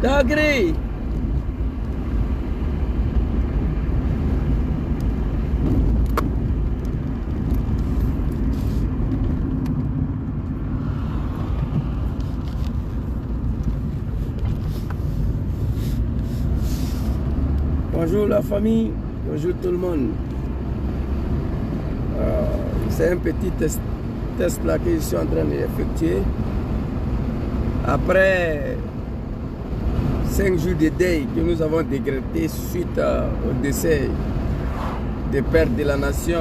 Dagri. Bonjour la famille, bonjour tout le monde. C'est un petit test là que je suis en train d'effectuer. Après 5 jours de deuil que nous avons décrété suite au décès des pères de la nation,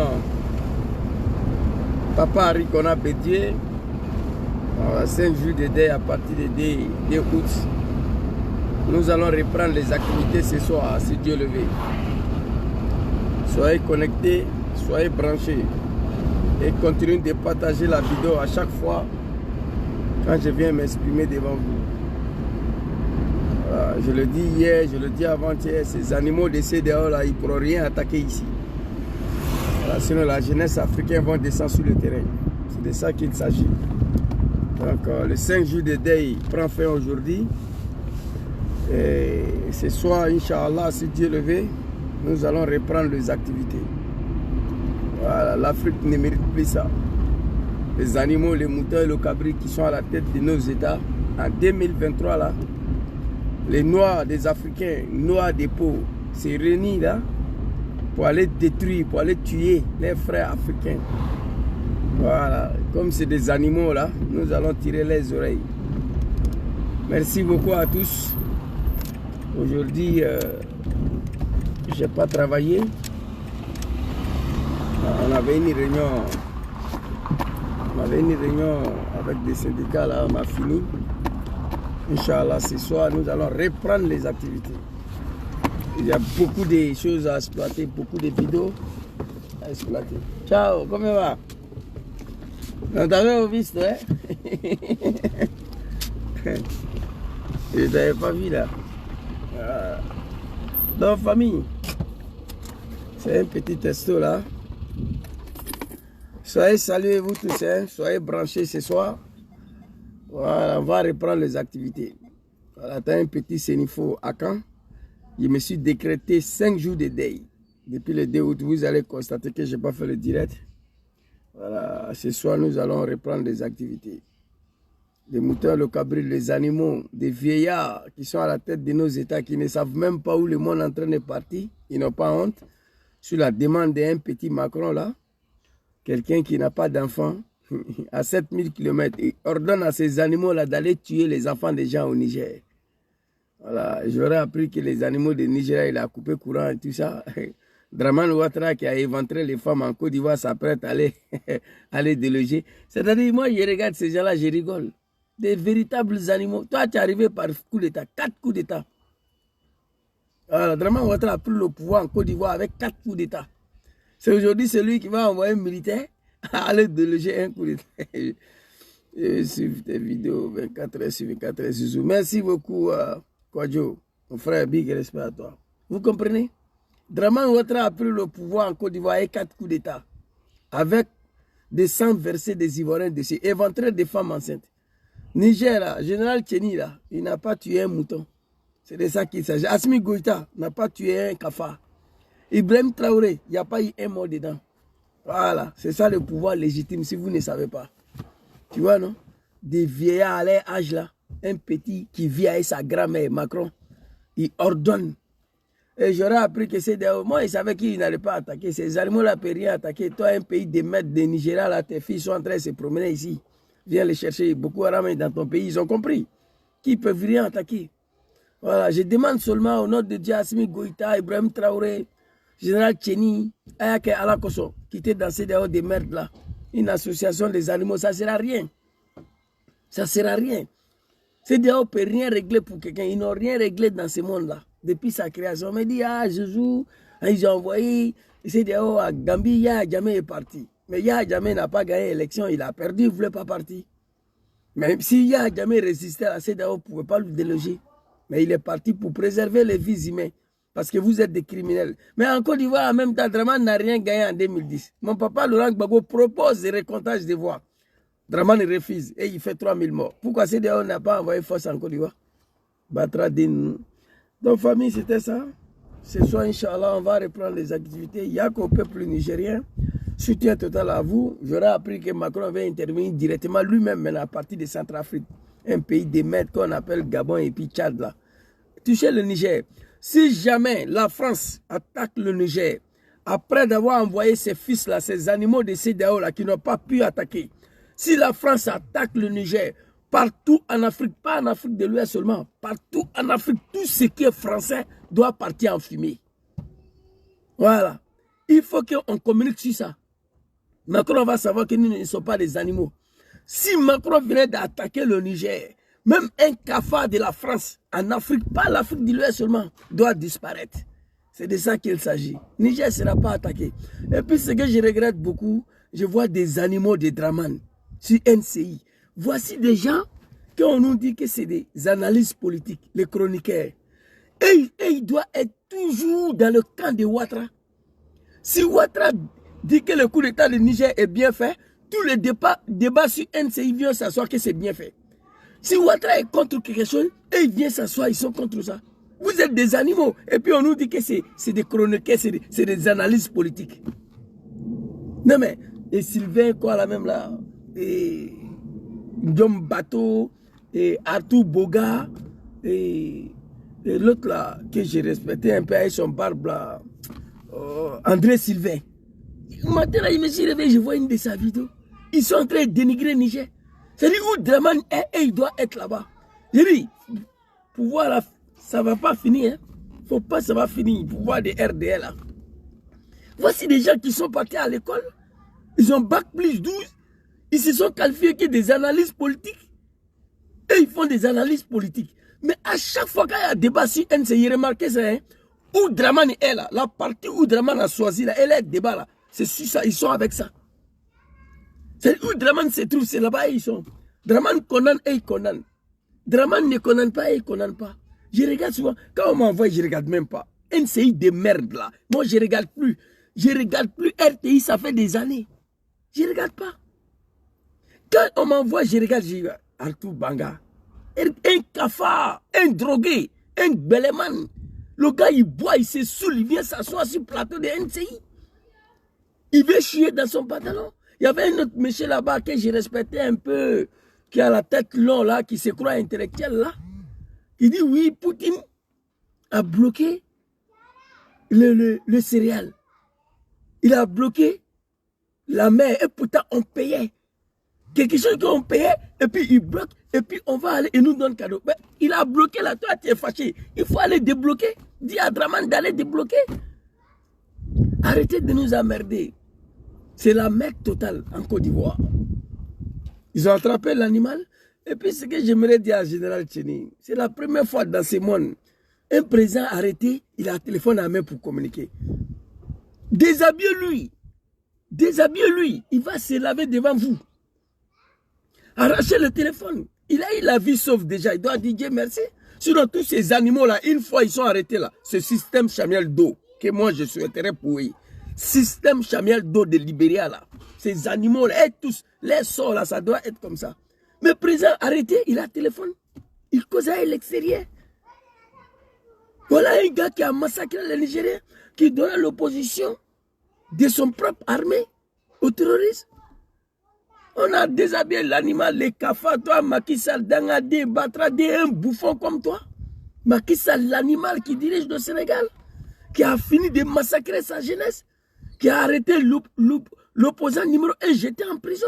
Papa Arikona Bédié, 5 jours de deuil à partir du 2 août. Nous allons reprendre les activités ce soir, si Dieu le veut. Soyez connectés, soyez branchés et continuez de partager la vidéo à chaque fois quand je viens m'exprimer devant vous. Voilà, je le dis hier, je le dis avant-hier, ces animaux de CDAO là, ils ne pourront rien attaquer ici. Voilà, sinon la jeunesse africaine va descendre sur le terrain. C'est de ça qu'il s'agit. Donc le 5 jours de deuil prend fin aujourd'hui. Et ce soir, Inch'Allah, si Dieu le veut, nous allons reprendre les activités. Voilà, l'Afrique ne mérite plus ça. Les animaux, les moutons et le cabri qui sont à la tête de nos États, en 2023, là, les Noirs des Africains, Noirs des peaux, s'est réunis là pour aller détruire, pour aller tuer les frères africains. Voilà, comme c'est des animaux là, nous allons tirer les oreilles. Merci beaucoup à tous. Aujourd'hui, je n'ai pas travaillé. On avait une réunion. Avec des syndicats là, on a fini. Inch'Allah, ce soir, nous allons reprendre les activités. Il y a beaucoup de choses à exploiter, beaucoup de vidéos à exploiter. Ciao, comment va? On t'avait vu, hein? Je ne t'avais pas vu là. Donc famille, c'est un petit testo là. Soyez salués vous tous, hein. Soyez branchés ce soir. Voilà, on va reprendre les activités. Voilà, t'as un petit sénifo à Caen. Je me suis décrété 5 jours de deuil. Depuis le 2 août, vous allez constater que je n'ai pas fait le direct. Voilà, ce soir nous allons reprendre les activités. Les moutons, le cabri, les animaux, des vieillards qui sont à la tête de nos États, qui ne savent même pas où le monde est en train de partir, ils n'ont pas honte. Sur la demande d'un petit Macron là, quelqu'un qui n'a pas d'enfants, à 7000 km, il ordonne à ces animaux là d'aller tuer les enfants des gens au Niger. Voilà, j'aurais appris que les animaux de Nigeria, il a coupé courant et tout ça. Dramane Ouattara qui a éventré les femmes en Côte d'Ivoire s'apprête à aller déloger. C'est-à-dire, moi je regarde ces gens là, je rigole. Des véritables animaux. Toi, tu es arrivé par coup d'État, 4 coups d'État. Dramane Ouattara a pris le pouvoir en Côte d'Ivoire avec 4 coups d'État. C'est aujourd'hui celui qui va envoyer un militaire à aller déloger un coup d'État. Je vais suivre tes vidéos 24 heures sur 24 heures sur Zoom. Merci beaucoup, Kwadjo, mon frère, big respect à toi. Vous comprenez? Dramane Ouattara a pris le pouvoir en Côte d'Ivoire avec 4 coups d'État. Avec des sangs versés des Ivoiriens dessus, éventré des femmes enceintes. Niger, là, général Tchéni, là, il n'a pas tué un mouton. C'est de ça qu'il s'agit. Assimi Goïta n'a pas tué un cafard. Ibrahim Traoré, il n'y a pas eu un mort dedans. Voilà, c'est ça le pouvoir légitime si vous ne savez pas. Tu vois, non? Des vieillards à leur âge, là, un petit qui vit avec sa grand-mère, Macron, il ordonne. Et j'aurais appris que c'est des... Moi, il savait qu'il n'allait pas attaquer. Ces animaux-là ne peuvent rien attaquer. Toi, un pays de maîtres de Nigeria, là, tes filles sont en train de se promener ici. Viens les chercher. Beaucoup de dans ton pays, ils ont compris qu'ils ne peuvent rien attaquer. Voilà, je demande seulement au nom de Dieu, Assimi Goïta, Ibrahim Traoré, Général Tchéni, Ayake Alakoso, qui était dans ces déos de merde là. Une association des animaux, ça ne sert à rien. Ça ne sert à rien. Ces déos ne peuvent rien régler pour quelqu'un. Ils n'ont rien réglé dans ce monde-là. Depuis sa création, on me dit, ah, Jésus, ils ont envoyé ces déos à Gambie, Yahya Jammeh est parti. Mais Yahya Jammeh n'a pas gagné l'élection, il a perdu, il ne voulait pas partir. Même si Yahya Jammeh résistait à ces déos, on ne pouvait pas le déloger. Mais il est parti pour préserver les vies humaines. Parce que vous êtes des criminels. Mais en Côte d'Ivoire, en même temps, Dramane n'a rien gagné en 2010. Mon papa, Laurent Gbagbo, propose des recomptages de voix. Dramane refuse et il fait 3000 morts. Pourquoi CDAO n'a pas envoyé force en Côte d'Ivoire? battra nous. Donc, famille, c'était ça. Ce soir, Inch'Allah, on va reprendre les activités. Il n'y a qu'au peuple nigérien. Soutien total à vous. J'aurais appris que Macron va intervenir directement lui-même à partir de Centrafrique, un pays des maîtres qu'on appelle Gabon et puis Tchad là. Toucher le Niger. Si jamais la France attaque le Niger, après d'avoir envoyé ses fils là, ces animaux de CEDEAO là qui n'ont pas pu attaquer, si la France attaque le Niger, partout en Afrique, pas en Afrique de l'Ouest seulement, partout en Afrique, tout ce qui est français doit partir en fumée. Voilà. Il faut qu'on communique sur ça. Macron va savoir que nous ne sommes pas des animaux. Si Macron venait d'attaquer le Niger, même un cafard de la France en Afrique, pas l'Afrique de l'Ouest seulement, doit disparaître. C'est de ça qu'il s'agit. Niger ne sera pas attaqué. Et puis ce que je regrette beaucoup, je vois des animaux de Draman sur NCI. Voici des gens qu'on nous dit que c'est des analystes politiques, les chroniqueurs. Et il doit être toujours dans le camp de Ouattara. Si Ouattara dit que le coup d'État du Niger est bien fait, tous les débats sur NCI viennent s'asseoir que c'est bien fait. Si Ouattara est contre quelque chose, et ils viennent s'asseoir, ils sont contre ça. Vous êtes des animaux. Et puis on nous dit que c'est des chroniqueurs, c'est des analyses politiques. Non mais, et Sylvain, quoi là même là, et Guillaume Bateau, et Arthur Boga, et l'autre là, que j'ai respecté un peu avec son barbe là, André Sylvain. Matin là, je me suis réveillé, je vois une de sa vidéos. Ils sont en train de dénigrer Niger. C'est-à-dire où Draman est et il doit être là-bas. J'ai dit, pouvoir là, ça ne va pas finir. Il ne faut pas que ça va finir, pouvoir des RDL là. Voici des gens qui sont partis à l'école. Ils ont bac plus 12. Ils se sont qualifiés que des analystes politiques. Et ils font des analyses politiques. Mais à chaque fois qu'il y a un débat sur NCI, remarquez ça, hein, où Draman est là, la partie où Draman a choisi là, elle est débat là. C'est sur ça, ils sont avec ça. C'est où Draman se trouve, c'est là-bas ils sont. Draman condamne et il condamne. Draman ne condamne pas et il ne condamne pas. Je regarde souvent, quand on m'envoie, je ne regarde même pas. NCI de merde là. Moi je ne regarde plus. Je ne regarde plus RTI, ça fait des années. Je ne regarde pas. Quand on m'envoie, je regarde, je regarde. Arthur Banga. Un cafard, un drogué, un beleman. Le gars il boit, il se saoule, il vient s'asseoir sur le plateau de NCI. Il veut chier dans son pantalon. Il y avait un autre monsieur là-bas que je respectais un peu, qui a la tête longue là, qui se croit intellectuel là. Il dit oui, Poutine a bloqué le céréal. Il a bloqué la mer et pourtant on payait. Quelque chose qu'on payait et puis il bloque et puis on va aller et nous donne cadeau. Mais il a bloqué là, toi tu es fâché. Il faut aller débloquer. Dis à Draman d'aller débloquer. Arrêtez de nous emmerder. C'est la merde totale en Côte d'Ivoire. Ils ont attrapé l'animal. Et puis ce que j'aimerais dire à Général Tcheni, c'est la première fois dans ce monde, un président arrêté, il a un téléphone à main pour communiquer. Déshabillez-lui. Déshabillez-lui. Il va se laver devant vous. Arrachez le téléphone. Il a eu la vie sauve déjà. Il doit dire Dieu merci. Sinon, tous ces animaux-là, une fois ils sont arrêtés là, ce système chamiel d'eau que moi je souhaiterais pour eux. Système chamiel d'eau de Libéria là. Ces animaux-là, tous, les sorts là, ça doit être comme ça. Mais président arrêté, il a téléphone. Il cause à l'extérieur. Voilà un gars qui a massacré les Nigériens, qui donne l'opposition de son propre armée aux terroristes. On a déshabillé l'animal, les cafards, toi, Macky Sall, Dangadé, Batradé, un bouffon comme toi. Macky Sall, l'animal qui dirige le Sénégal, qui a fini de massacrer sa jeunesse, qui a arrêté l'opposant numéro 1 jeté en prison.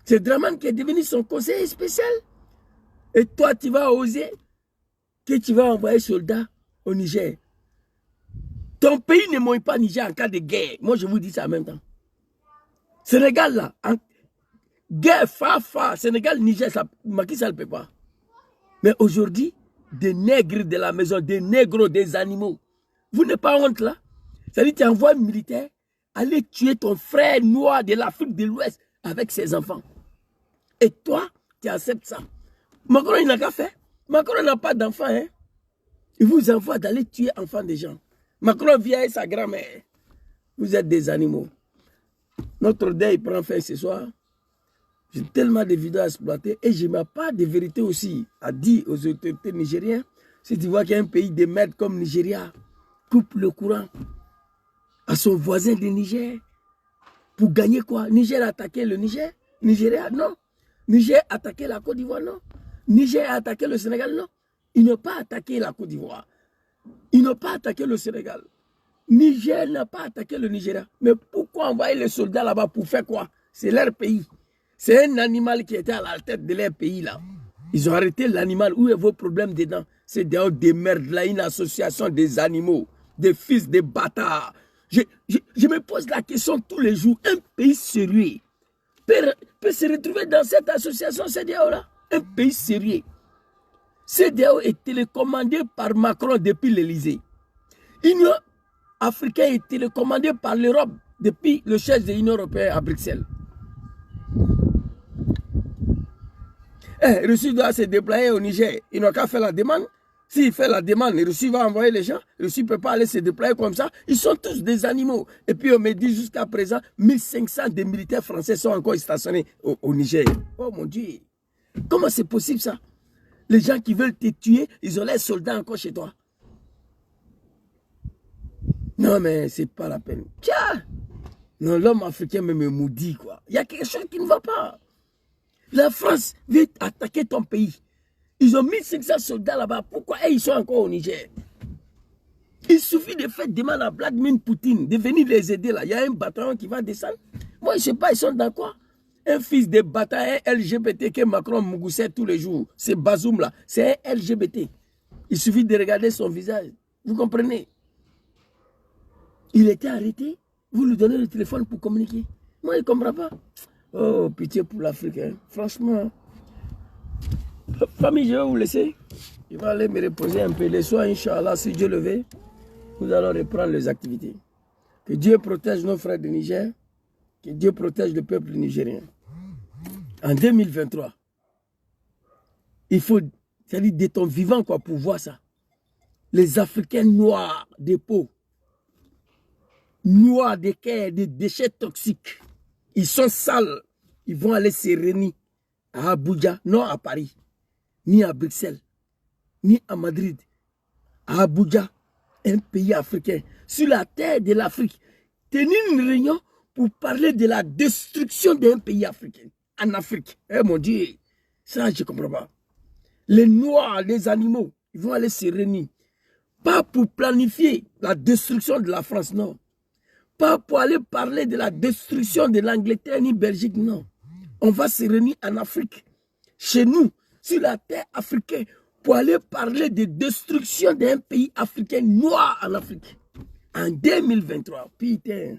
C'est Draman qui est devenu son conseiller spécial. Et toi, tu vas oser que tu vas envoyer soldats au Niger. Ton pays ne mouille pas Niger en cas de guerre. Moi, je vous dis ça en même temps. Sénégal, là, en guerre, Sénégal, Niger, Macky Sall ne peut pas. Mais aujourd'hui, des nègres de la maison, des négros, des animaux. Vous n'êtes pas honte là? C'est-à-dire tu envoies un militaire aller tuer ton frère noir de l'Afrique de l'Ouest avec ses enfants. Et toi, tu acceptes ça. Macron, il n'a qu'à faire. Macron n'a pas d'enfant. Hein? Il vous envoie d'aller tuer enfants des gens. Macron vient avec sa grand-mère. Vous êtes des animaux. Notre deuil prend fin ce soir. J'ai tellement de vidéos à exploiter et je n'ai pas de vérité aussi à dire aux autorités nigériennes. Si tu vois qu'il y a un pays de merde comme Nigeria, coupe le courant à son voisin de Niger. Pour gagner quoi? Niger a attaqué le Niger? Nigeria, non. Niger a attaqué la Côte d'Ivoire, non. Niger a attaqué le Sénégal, non. Ils n'ont pas attaqué la Côte d'Ivoire. Ils n'ont pas attaqué le Sénégal. Niger n'a pas attaqué le Nigeria. Mais pourquoi envoyer les soldats là-bas pour faire quoi? C'est leur pays. C'est un animal qui était à la tête de leur pays là. Ils ont arrêté l'animal. Où est vos problèmes dedans? C'est des merdes là, une association des animaux, des fils de bâtards. Je me pose la question tous les jours. Un pays sérieux peut se retrouver dans cette association CEDEAO là? Un pays sérieux. CEDEAO est télécommandé par Macron depuis l'Élysée. L'Union africaine est télécommandée par l'Europe depuis le chef de l'Union européenne à Bruxelles. Russie doit se déployer au Niger. Ils n'ont qu'à faire la demande. S'il fait la demande, Russie va envoyer les gens. Russie ne peut pas aller se déployer comme ça. Ils sont tous des animaux. Et puis on me dit jusqu'à présent, 1500 des militaires français sont encore stationnés au Niger. Oh mon Dieu. Comment c'est possible ça? Les gens qui veulent te tuer, ils ont les soldats encore chez toi. Non mais c'est pas la peine. Tiens. Non, l'homme africain me maudit quoi. Il y a quelque chose qui ne va pas. La France veut attaquer ton pays. Ils ont 1500 soldats là-bas. Pourquoi ils sont encore au Niger? Il suffit de faire demande à Vladimir Poutine de venir les aider là. Il y a un bataillon qui va descendre. Moi, je ne sais pas, ils sont dans quoi? Un fils de bataillon LGBT que Macron mougoussait tous les jours. C'est Bazoum là. C'est un LGBT. Il suffit de regarder son visage. Vous comprenez? Il était arrêté. Vous lui donnez le téléphone pour communiquer. Moi, il ne comprend pas. Oh, pitié pour l'Afrique. Hein. Franchement. Famille, je vais vous laisser. Je vais aller me reposer un peu. Les soirs, Inch'Allah, si Dieu le veut, nous allons reprendre les activités. Que Dieu protège nos frères du Niger. Que Dieu protège le peuple nigérien. En 2023, il faut, c'est-à-dire de ton vivant quoi, pour voir ça. Les Africains noirs des peaux, noirs des cœurs, des déchets toxiques, ils sont sales. Ils vont aller se réunir à Abuja, non à Paris, ni à Bruxelles, ni à Madrid, à Abuja, un pays africain, sur la terre de l'Afrique, tenir une réunion pour parler de la destruction d'un pays africain, en Afrique. Eh mon Dieu, ça je ne comprends pas. Les noirs, les animaux, ils vont aller se réunir, pas pour planifier la destruction de la France, non. Pas pour aller parler de la destruction de l'Angleterre ni Belgique, non. On va se réunir en Afrique, chez nous, sur la terre africaine, pour aller parler de destruction d'un pays africain noir en Afrique. En 2023, putain,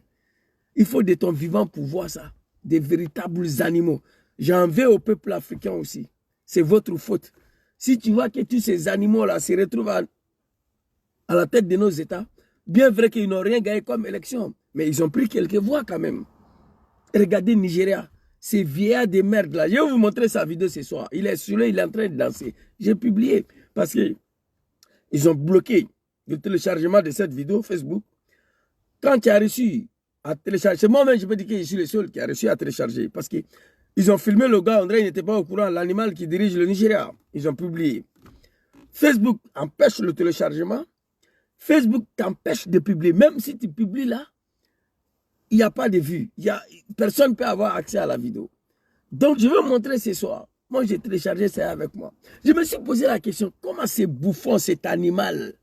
il faut de ton vivant pour voir ça. Des véritables animaux. J'en veux au peuple africain aussi. C'est votre faute. Si tu vois que tous ces animaux-là se retrouvent à la tête de nos États, bien vrai qu'ils n'ont rien gagné comme élection, mais ils ont pris quelques voix quand même. Regardez Nigeria, ces vieillards de merde là. Je vais vous montrer sa vidéo ce soir. Il est sur là, il est en train de danser. J'ai publié parce qu'ils ont bloqué le téléchargement de cette vidéo Facebook. Quand tu as reçu à télécharger, moi-même je peux dire que je suis le seul qui a reçu à télécharger parce qu'ils ont filmé le gars, André, il n'était pas au courant, l'animal qui dirige le Nigeria. Ils ont publié. Facebook empêche le téléchargement. Facebook t'empêche de publier. Même si tu publies là, il n'y a pas de vues. Personne ne peut avoir accès à la vidéo. Donc, je vais vous montrer ce soir. Moi, j'ai téléchargé ça avec moi. Je me suis posé la question, comment c'est bouffon cet animal?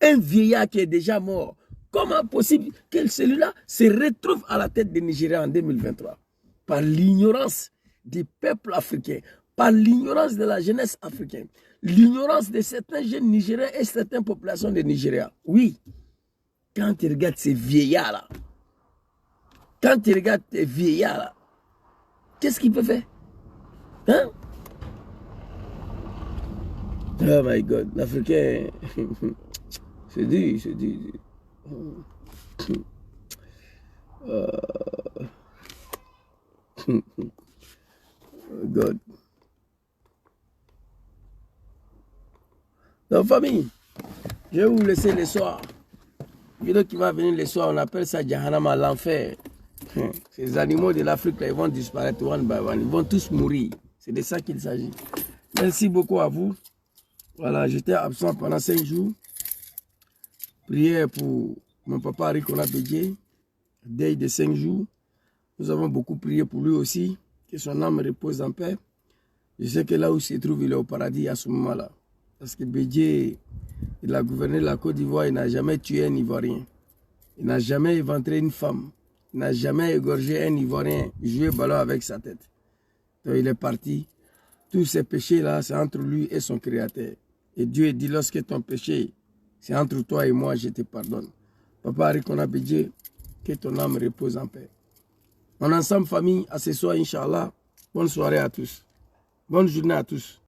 Un vieillard qui est déjà mort. Comment possible que celui-là se retrouve à la tête des Nigériens en 2023? Par l'ignorance des peuples africains, par l'ignorance de la jeunesse africaine, l'ignorance de certains jeunes Nigériens et certaines populations de Nigeria. Oui, quand tu regardes ces vieillards-là, quand tu regardes ces vieillards-là, qu'est-ce qu'ils peuvent faire? Hein? Oh my God, l'Africain, c'est dur, c'est dur. Oh God. Donc, famille, je vais vous laisser le soir. Vidéo qui va venir le soir, on appelle ça Jahannama, l'enfer. Ces animaux de l'Afrique, ils vont disparaître one by one. Ils vont tous mourir. C'est de ça qu'il s'agit. Merci beaucoup à vous. Voilà, j'étais absent pendant 5 jours. Prière pour mon papa Arikona Bédié. Deuil de 5 jours. Nous avons beaucoup prié pour lui aussi. Que son âme repose en paix. Je sais que là où il se trouve, il est au paradis à ce moment-là. Parce que Bédié, il a gouverné la Côte d'Ivoire, il n'a jamais tué un Ivoirien. Il n'a jamais éventré une femme. Il n'a jamais égorgé un Ivoirien, joué ballon avec sa tête. Donc il est parti. Tous ces péchés-là, c'est entre lui et son Créateur. Et Dieu dit, lorsque ton péché, c'est entre toi et moi, je te pardonne. Papa Arikona Bédié, que ton âme repose en paix. On est ensemble, famille, à ce soir, Inch'Allah. Bonne soirée à tous. Bonne journée à tous.